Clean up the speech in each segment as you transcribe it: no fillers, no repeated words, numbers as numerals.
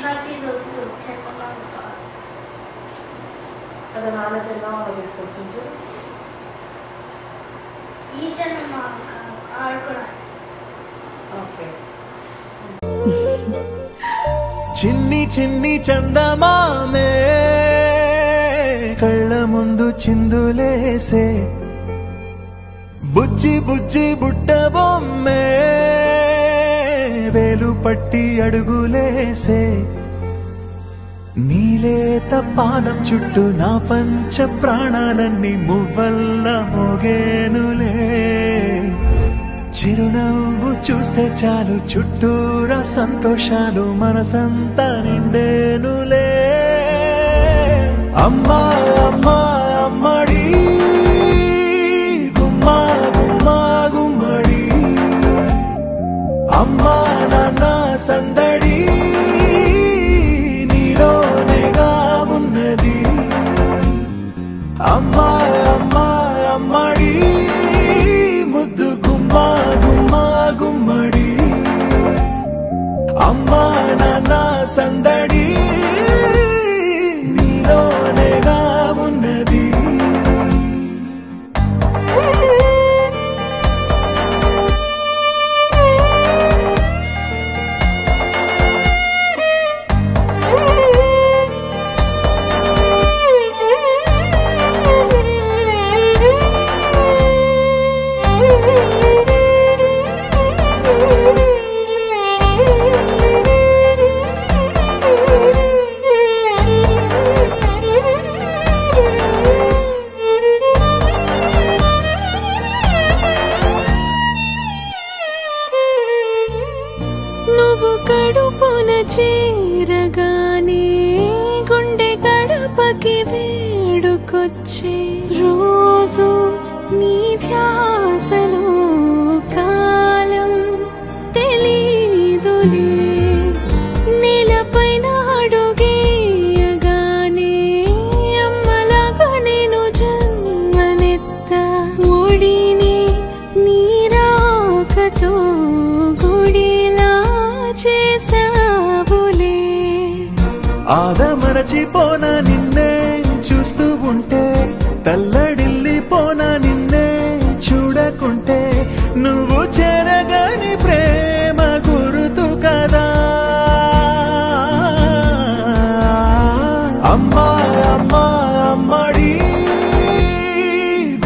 అది నాన్న చిన్న వాళ్ళు తీసుకొచ్చి ఈ చిన్న ఆడుకోవడానికి. ఓకే. చిన్ని చిన్ని చందమామే కళ్ళ ముందు చిందులేసే బుజ్జి బుజ్జి బుట్ట బొమ్మే వేలు పట్టి అడుగులేసే నీలేత పానం చుట్టూ నా పంచ ప్రాణాలన్నీ మువ్వల్ల మోగేనులే చిరునవ్వు చూస్తే చాలు చుట్టూరా సంతోషాలు మనసంతా నిండేనులే అమ్మా అమ్మా అమ్మడి గుమ్మా గుమ్మా గుమ్మడి అమ్మా నాన్న సందడి నీలోనేగా ఉన్నది అమ్మా అమ్మా అమ్మడి ముద్దు గుమ్మా గుమ్మా గుమ్మడి అమ్మా నాన్న సందడి నీలోనేగా ఉన్నది చేరగానే గుండె గడపకి వేడుకొచ్చే రోజు నీ ధ్యాసలో కాలం తెలీదులే నేలపైన అడుగేయగానే అమ్మలాగా నేను జన్మనెత్త ఒడిని నీరాకతో గుడిలా చేసావులే ఆదమరచిపోనా నిన్నే చూస్తూ ఉంటే తల్లడిల్లిపోనా నిన్నే చూడకుంటే నువ్వు చెరగని ప్రేమ గురుతు కదా అమ్మా అమ్మా అమ్మడి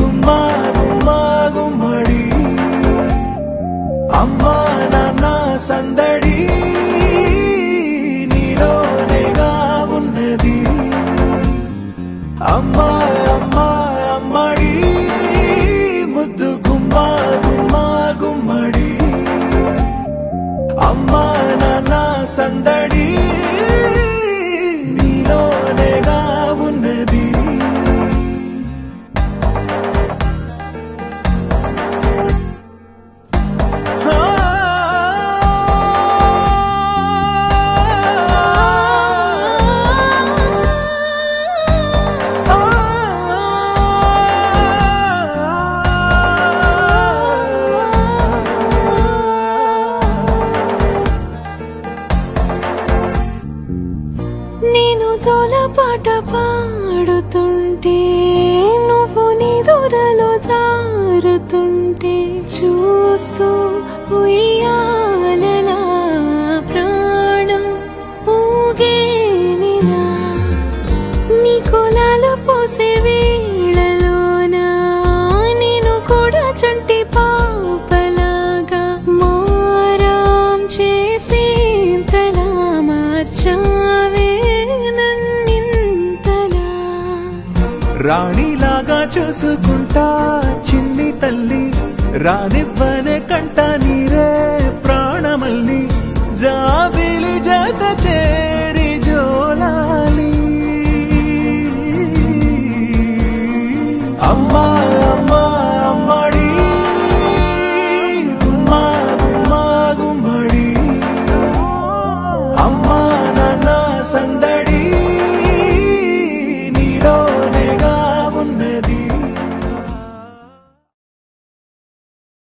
గుమ్మా గుమ్మా గుమ్మడి అమ్మా నాన్న సందడి నీలోనేగా ఉన్నది అమ్మా అమ్మా అమ్మడి ముద్దు గుమ్మా గుమ్మా గుమ్మడి అమ్మా నాన్న సందడి నీలోనేగా ఉన్నది నేను జోలపాట పాడుతుంటే నువ్వు నిదురలో జారుతుంటే చూస్తూ ఉయ్యాలలా ప్రాణం ఊగేనిలా నీ కొలాల పోసే వేళలోనా నేను కూడా చంటి పాపలాగా మారాం చేసేంతలా మార్చావే నన్నింతలా రాణిలాగా చూసుకుంటా చిన్ని తల్లి రానివ్వనే కంట